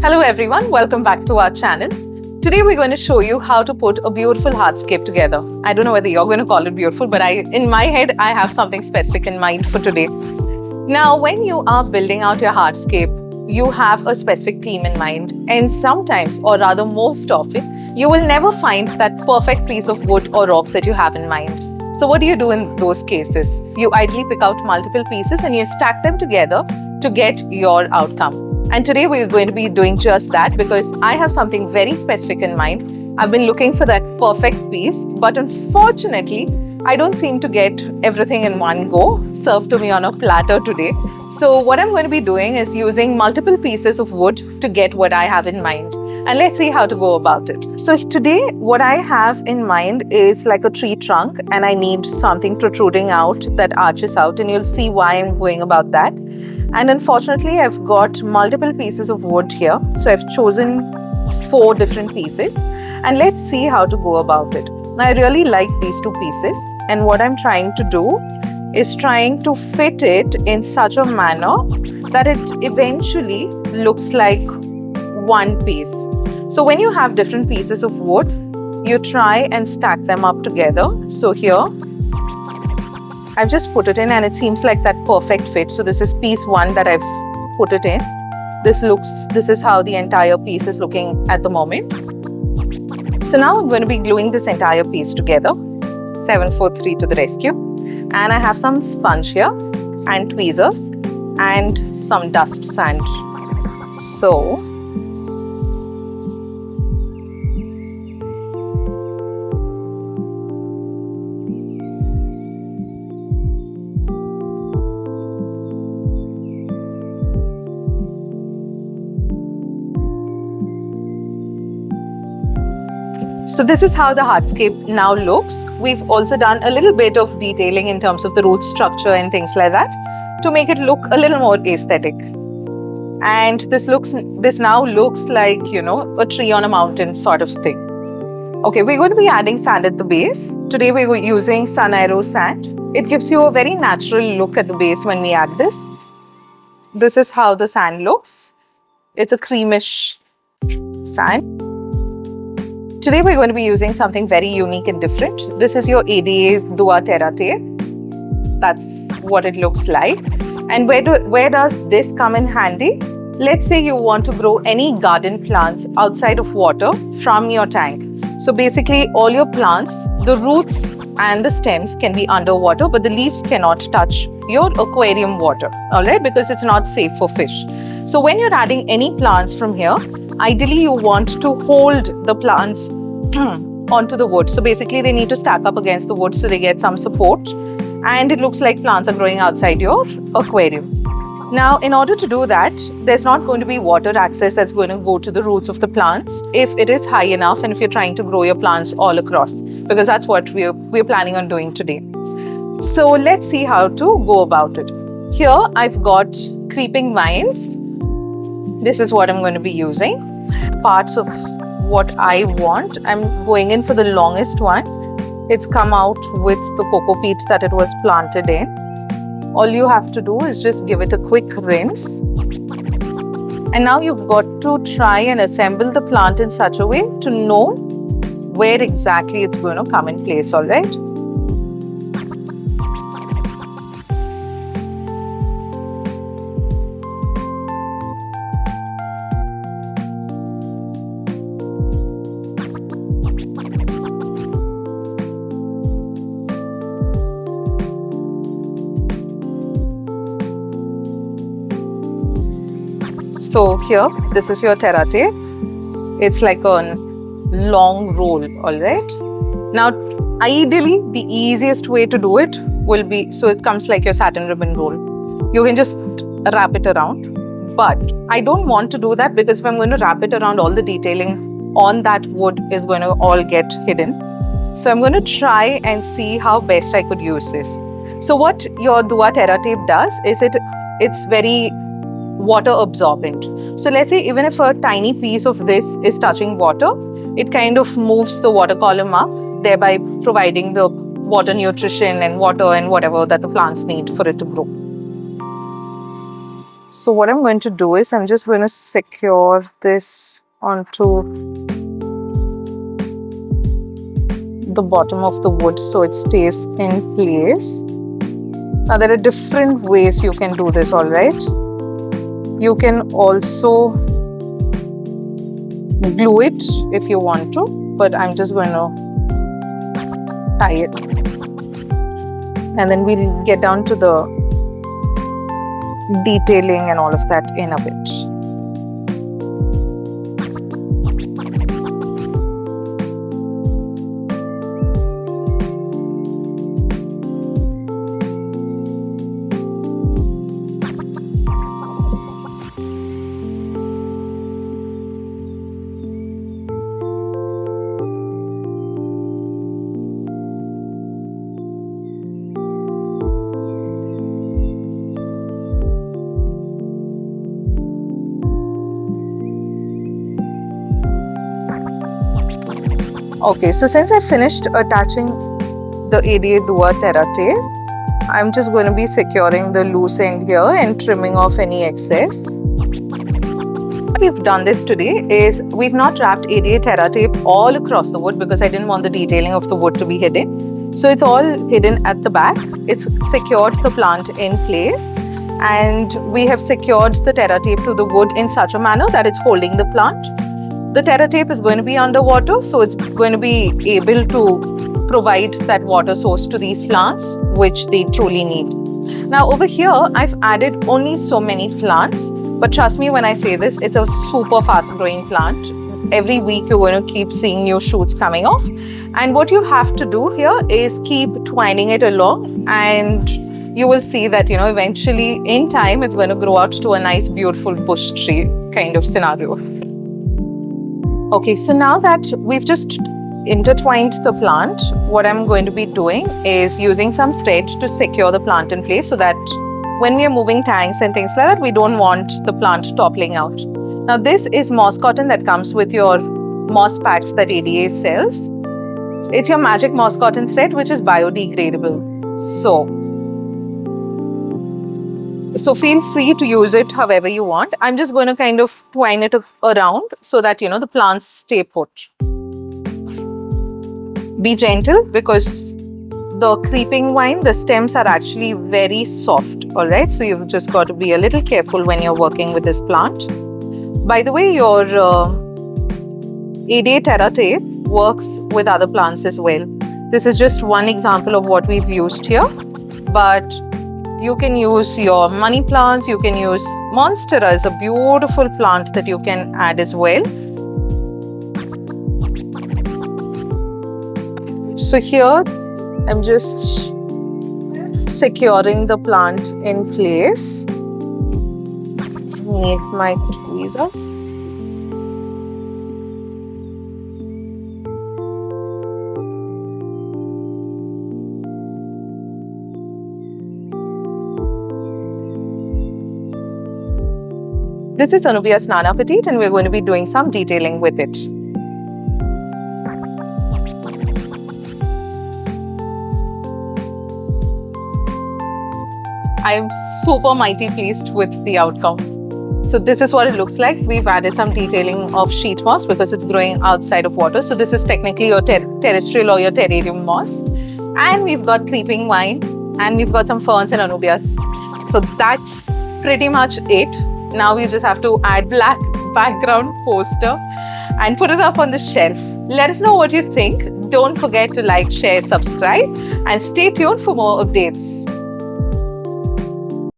Hello everyone, welcome back to our channel. Today we're going to show you how to put a beautiful hardscape together. I don't know whether you're going to call it beautiful, but in my head, I have something specific in mind for today. Now, when you are building out your hardscape, you have a specific theme in mind, and sometimes, or rather most often, you will never find that perfect piece of wood or rock that you have in mind. So what do you do in those cases? You ideally pick out multiple pieces and you stack them together to get your outcome. And today we're going to be doing just that because I have something very specific in mind. I've been looking for that perfect piece, but unfortunately, I don't seem to get everything in one go served to me on a platter today. So what I'm going to be doing is using multiple pieces of wood to get what I have in mind. And let's see how to go about it. So today, what I have in mind is like a tree trunk, and I need something protruding out that arches out, and you'll see why I'm going about that. And unfortunately, I've got multiple pieces of wood here. So I've chosen 4 different pieces, and let's see how to go about it. Now, I really like these 2 pieces, and what I'm trying to do is trying to fit it in such a manner that it eventually looks like one piece. So when you have different pieces of wood, you try and stack them up together. So here, I've just put it in and it seems like that perfect fit. So this is piece 1 that I've put it in. This is how the entire piece is looking at the moment. So now I'm going to be gluing this entire piece together. 743 to the rescue. And I have some sponge here and tweezers and some dust sand. So this is how the hardscape now looks. We've also done a little bit of detailing in terms of the root structure and things like that to make it look a little more aesthetic. And this now looks like, a tree on a mountain sort of thing. Okay, we're going to be adding sand at the base. Today we're using Sun Arrow sand. It gives you a very natural look at the base when we add this. This is how the sand looks. It's a creamish sand. Today we're going to be using something very unique and different. This is your ADA DOOA Tape. That's what it looks like. And where does this come in handy? Let's say you want to grow any garden plants outside of water from your tank. So basically all your plants, the roots and the stems can be underwater, but the leaves cannot touch your aquarium water, all right? Because it's not safe for fish. So when you're adding any plants from here, ideally you want to hold the plants onto the wood. So basically they need to stack up against the wood so they get some support, and it looks like plants are growing outside your aquarium. Now, in order to do that, there's not going to be water access that's going to go to the roots of the plants if it is high enough and if you're trying to grow your plants all across, because that's what we're planning on doing today. So let's see how to go about it. Here I've got creeping vines. This is what I'm going to be using. Parts of what I want, I'm going in for the longest one. It's come out with the cocoa peat that it was planted in. All you have to do is just give it a quick rinse. And now you've got to try and assemble the plant in such a way to know where exactly it's going to come in place, all right? So here, this is your terra tape. It's like a long roll, all right? Now, ideally, the easiest way to do it will be, so it comes like your satin ribbon roll. You can just wrap it around. But I don't want to do that because if I'm going to wrap it around, all the detailing on that wood is going to all get hidden. So I'm going to try and see how best I could use this. So what your DOOA Terra tape does is it's very water absorbent. So let's say even if a tiny piece of this is touching water, it kind of moves the water column up, thereby providing the water nutrition and water and whatever that the plants need for it to grow. So what I'm going to do is I'm just going to secure this onto the bottom of the wood so it stays in place. Now there are different ways you can do this, all right? You can also glue it if you want to, but I'm just going to tie it. And then we'll get down to the detailing and all of that in a bit. Okay, so since I finished attaching the ADA DOOA Terra tape, I'm just going to be securing the loose end here and trimming off any excess. What we've done this today is we've not wrapped ADA Terra tape all across the wood because I didn't want the detailing of the wood to be hidden. So it's all hidden at the back. It's secured the plant in place, and we have secured the Terra tape to the wood in such a manner that it's holding the plant. The Terra tape is going to be underwater, so it's going to be able to provide that water source to these plants, which they truly need. Now over here, I've added only so many plants, but trust me when I say this, it's a super fast growing plant. Every week you're going to keep seeing new shoots coming off. And what you have to do here is keep twining it along, and you will see that, eventually in time, it's going to grow out to a nice, beautiful bush tree kind of scenario. Okay, so now that we've just intertwined the plant, what I'm going to be doing is using some thread to secure the plant in place so that when we are moving tanks and things like that, we don't want the plant toppling out. Now this is moss cotton that comes with your moss packs that ADA sells. It's your magic moss cotton thread, which is biodegradable. So feel free to use it however you want. I'm just going to kind of twine it around so that, the plants stay put. Be gentle because the creeping vine, the stems are actually very soft, all right? So you've just got to be a little careful when you're working with this plant. By the way, your ADA Terra tape works with other plants as well. This is just one example of what we've used here, but you can use your money plants, you can use Monstera is a beautiful plant that you can add as well. So here, I'm just securing the plant in place. Need my tweezers. This is Anubias Nana Petite, and we're going to be doing some detailing with it. I'm super mighty pleased with the outcome. So this is what it looks like. We've added some detailing of sheet moss because it's growing outside of water. So this is technically your terrestrial or your terrarium moss. And we've got creeping vine, and we've got some ferns and anubias. So that's pretty much it. Now we just have to add black background poster and put it up on the shelf. Let us know what you think. Don't forget to like, share, subscribe, and stay tuned for more updates.